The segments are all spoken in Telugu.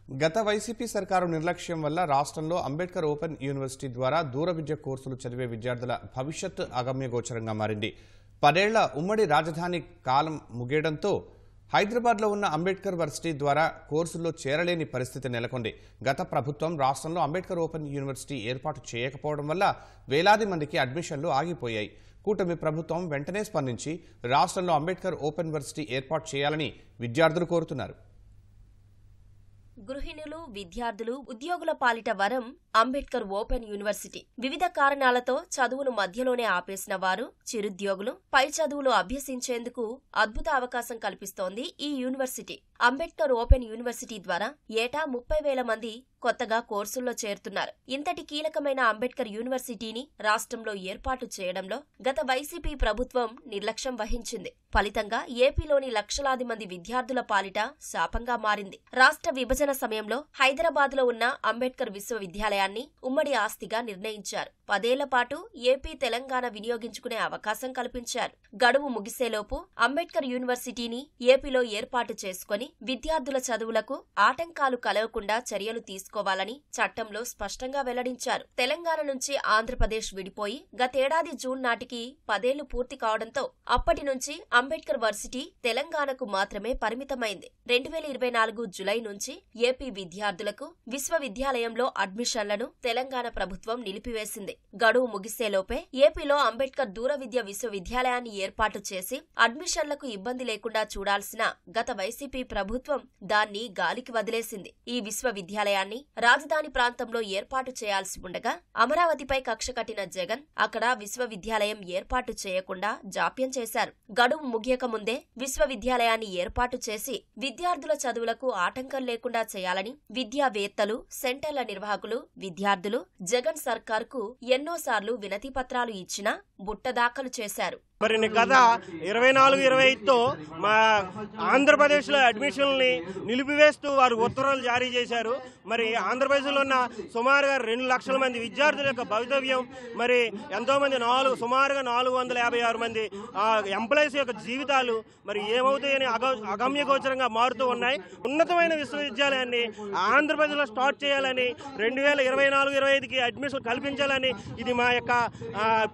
గత వైసీపీ సర్కారు నిర్లక్ష్యం వల్ల రాష్ట్రంలో అంబేద్కర్ ఓపెన్ యూనివర్సిటీ ద్వారా దూర విద్య కోర్సులు చదివే విద్యార్థుల భవిష్యత్ అగమ్యగోచరంగా మారింది. 10 ఏళ్ల ఉమ్మడి రాజధాని కాలం ముగియడంతో హైదరాబాద్లో ఉన్న అంబేద్కర్ వర్సిటీ ద్వారా కోర్సుల్లో చేరలేని పరిస్థితి నెలకొంది. గత ప్రభుత్వం రాష్ట్రంలో అంబేద్కర్ ఓపెన్ యూనివర్సిటీ ఏర్పాటు చేయకపోవడం వల్ల వేలాది మందికి అడ్మిషన్లు ఆగిపోయాయి. కూటమి ప్రభుత్వం వెంటనే స్పందించి రాష్ట్రంలో అంబేద్కర్ ఓపెన్ వర్సిటీ ఏర్పాటు చేయాలని విద్యార్థులు కోరుతున్నారు. గృహిణులు, విద్యార్థులు, ఉద్యోగుల పాలిట వరం అంబేద్కర్ ఓపెన్ యూనివర్సిటీ. వివిధ కారణాలతో చదువును మధ్యలోనే ఆపేసిన వారు, చిరుద్యోగులు పై చదువులు అభ్యసించేందుకు అద్భుత అవకాశం కల్పిస్తోంది ఈ యూనివర్సిటీ. అంబేద్కర్ ఓపెన్ యూనివర్సిటీ ద్వారా ఏటా 30,000 మంది కొత్తగా కోర్సుల్లో చేరుతున్నారు. ఇంతటి కీలకమైన అంబేద్కర్ యూనివర్సిటీని రాష్ట్రంలో ఏర్పాటు చేయడంలో గత వైసీపీ ప్రభుత్వం నిర్లక్ష్యం వహించింది. ఫలితంగా ఏపీలోని లక్షలాది మంది విద్యార్థుల పాలిట శాపంగా మారింది. రాష్ట్ర విభజన సమయంలో హైదరాబాద్లో ఉన్న అంబేద్కర్ విశ్వవిద్యాలయాన్ని ఉమ్మడి ఆస్తిగా నిర్ణయించారు. 10 ఏళ్ల పాటు ఏపీ, తెలంగాణ వినియోగించుకునే అవకాశం కల్పించారు. గడువు ముగిసేలోపు అంబేద్కర్ యూనివర్సిటీని ఏపీలో ఏర్పాటు చేసుకుని విద్యార్థుల చదువులకు ఆటంకాలు కలగకుండా చర్యలు తీసుకోవాలని చట్టంలో స్పష్టంగా వెల్లడించారు. తెలంగాణ నుంచి ఆంధ్రప్రదేశ్ విడిపోయి గతేడాది జూన్ నాటికి 10 ఏళ్లు పూర్తి కావడంతో అప్పటి నుంచి అంబేద్కర్ వర్సిటీ తెలంగాణకు మాత్రమే పరిమితమైంది. 2024 జులై నుంచి ఏపీ విద్యార్థులకు విశ్వవిద్యాలయంలో అడ్మిషన్లను తెలంగాణ ప్రభుత్వం నిలిపివేసింది. గడువు ముగిసేలోపే ఏపీలో అంబేద్కర్ దూర విద్య విశ్వవిద్యాలయాన్ని ఏర్పాటు చేసి అడ్మిషన్లకు ఇబ్బంది లేకుండా చూడాల్సిన గత వైసీపీ ప్రభుత్వం దాన్ని గాలికి వదిలేసింది. ఈ విశ్వవిద్యాలయాన్ని రాజధాని ప్రాంతంలో ఏర్పాటు చేయాల్సి ఉండగా అమరావతిపై కక్ష కట్టిన జగన్ అక్కడ విశ్వవిద్యాలయం ఏర్పాటు చేయకుండా జాప్యం చేశారు. గడువు ముగియక ముందే విశ్వవిద్యాలయాన్ని ఏర్పాటు చేసి విద్యార్థుల చదువులకు ఆటంకం లేకుండా చేయాలని విద్యావేత్తలు, సెంటర్ల నిర్వాహకులు, విద్యార్థులు జగన్ సర్కార్కు ఎన్నోసార్లు వినతి పత్రాలు ఇచ్చినా బుట్టదాఖలు చేశారు. మరి గత 24-25తో మా ఆంధ్రప్రదేశ్లో అడ్మిషన్లని నిలిపివేస్తూ వారు ఉత్తర్వులు జారీ చేశారు. మరి ఆంధ్రప్రదేశ్లో ఉన్న సుమారుగా 2 లక్షల మంది విద్యార్థుల యొక్క భవితవ్యం, మరి ఎంతోమంది సుమారుగా 456 మంది ఎంప్లాయీస్ యొక్క జీవితాలు మరి ఏమవుతాయని అగమ్యగోచరంగా మారుతూ ఉన్నాయి. ఉన్నతమైన విశ్వవిద్యాలయాన్ని ఆంధ్రప్రదేశ్లో స్టార్ట్ చేయాలని 2024-25కి అడ్మిషన్ కల్పించాలని ఇది మా యొక్క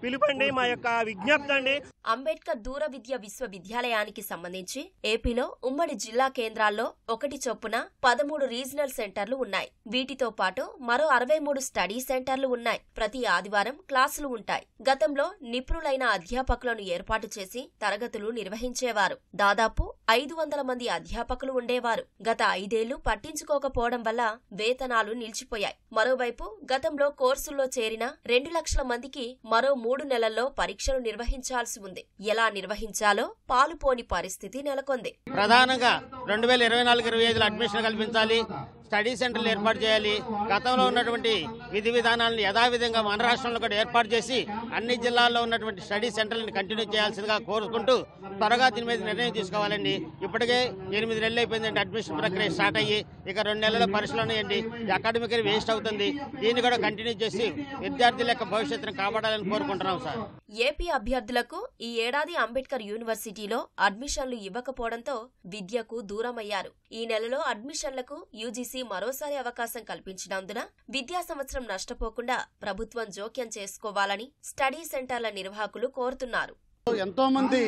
పిలుపండి, మా యొక్క విజ్ఞప్తి అండి. అంబేద్కర్ దూర విద్య విశ్వవిద్యాలయానికి సంబంధించి ఏపీలో ఉమ్మడి జిల్లా కేంద్రాల్లో 1 చొప్పున 13 రీజనల్ సెంటర్లు ఉన్నాయి. వీటితో పాటు మరో 63 స్టడీ సెంటర్లు ఉన్నాయి. ప్రతి ఆదివారం క్లాసులు ఉంటాయి. గతంలో నిపుణులైన అధ్యాపకులను ఏర్పాటు చేసి తరగతులు నిర్వహించేవారు. దాదాపు 500 మంది అధ్యాపకులు ఉండేవారు. గత 5 ఏళ్లు పట్టించుకోకపోవడం వల్ల వేతనాలు నిలిచిపోయాయి. మరోవైపు గతంలో కోర్సుల్లో చేరిన 2 లక్షల మందికి మరో 3 నెలల్లో పరీక్షలు నిర్వహించాల్సి ఉంది. ఎలా నిర్వహించాలో పాలుపోని పరిస్థితి నెలకొంది. ప్రధానంగా 2024-25లో అడ్మిషన్ కల్పించాలి, స్టడీ సెంటర్లు ఏర్పాటు చేయాలి. గతంలో ఉన్నటువంటి విధి విధానాలను యథావిధంగా మన రాష్ట్రంలో కూడా ఏర్పాటు చేసి అన్ని జిల్లాల్లో ఉన్నటువంటి స్టడీ సెంటర్లను కంటిన్యూ చేయాల్సిందిగా కోరుకుంటూ త్వరగా దీని మీద నిర్ణయం తీసుకోవాలండి. ఇప్పటికే 8 నెలలు అయిపోయిందండి అడ్మిషన్ ప్రక్రియ స్టార్ట్ అయ్యి. ఇక 2 నెలల పరీక్షలు ఉన్నాయండి. అకాడమిక్ ఇయర్ వేస్ట్ అవుతుంది. దీన్ని కూడా కంటిన్యూ చేసి విద్యార్థుల యొక్క భవిష్యత్తును కాపాడాలని కోరుకుంటున్నాం సార్. ఏపీ అభ్యర్థులకు ఈ ఏడాది అంబేద్కర్ యూనివర్సిటీలో అడ్మిషన్లు ఇవ్వకపోవడంతో విద్యకు దూరమయ్యారు. ఈ నెలలో అడ్మిషన్లకు యూజీసీ మరోసారి అవకాశం కల్పించినందున విద్యా సంవత్సరం నష్టపోకుండా ప్రభుత్వం జోక్యం చేసుకోవాలని స్టడీ సెంటర్ల నిర్వాహకులు కోరుతున్నారు. ఎంతో మంది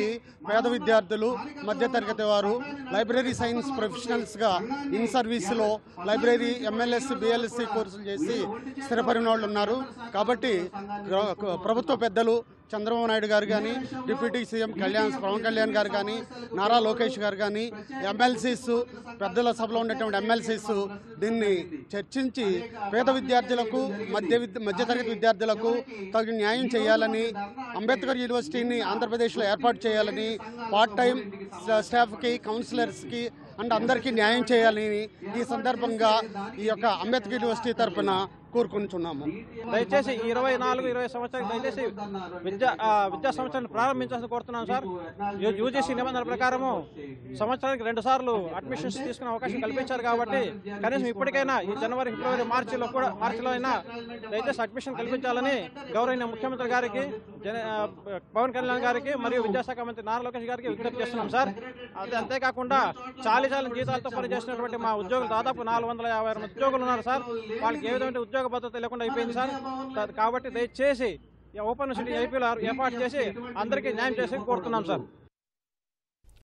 పేద విద్యార్థులు, మధ్యతరగతి వారు లైబ్రరీ సైన్స్ ప్రొఫెషనల్స్ గా ఇన్ సర్వీస్లో లైబ్రరీ ఎంఎల్ఎస్, బిఎల్ఎస్సి కోర్సులు చేసి స్థిరపడిన వాళ్ళు ఉన్నారు. కాబట్టి ప్రభుత్వ పెద్దలు చంద్రబాబు నాయుడు గారు కానీ, డిప్యూటీ సీఎం పవన్ కళ్యాణ్ గారు కానీ, నారా లోకేష్ గారు కానీ, ఎమ్మెల్సీస్, పెద్దల సభలో ఉండేటువంటి ఎమ్మెల్సీస్ దీన్ని చర్చించి పేద విద్యార్థులకు, మధ్యతరగతి విద్యార్థులకు తగిన న్యాయం చేయాలని, అంబేద్కర్ యూనివర్సిటీని ఆంధ్రప్రదేశ్లో ఏర్పాటు చేయాలని, పార్ట్ టైం స్టాఫ్కి, కౌన్సిలర్స్కి అండ్ అందరికీ న్యాయం చేయాలని ఈ సందర్భంగా ఈ యొక్క అంబేద్కర్ యూనివర్సిటీ తరఫున కోరుకొనిచున్నాము. దయచేసి ఈ 24-20 సంవత్సరానికి దయచేసి విద్యా సంవత్సరాన్ని ప్రారంభించాలని కోరుతున్నాం సార్. యూజీసీ నిబంధనల ప్రకారము సంవత్సరానికి 2 సార్లు అడ్మిషన్స్ తీసుకునే అవకాశం కల్పించారు కాబట్టి కనీసం ఇప్పటికైనా ఈ జనవరి, ఫిబ్రవరి, మార్చిలో అయినా దయచేసి అడ్మిషన్ కల్పించాలని గౌరవనీయ ముఖ్యమంత్రి గారికి, పవన్ కళ్యాణ్ గారికి మరియు విద్యాశాఖ మంత్రి నారా లోకేష్ గారికి విజ్ఞప్తి చేస్తున్నాం సార్. అంతేకాకుండా చాలీ జీతాలతో పనిచేసినటువంటి మా ఉద్యోగులు దాదాపు 456 మంది ఉద్యోగులు ఉన్నారు సార్. వాళ్ళకి ఏ విధమైన ఉద్యోగ భద్రత లేకుండా అయిపోయింది సార్. కాబట్టి దయచేసి ఓపెన్ యూనివర్సిటీ ఏపీలో ఏర్పాటు చేసి అందరికీ న్యాయం చేసి కోరుతున్నాం సార్.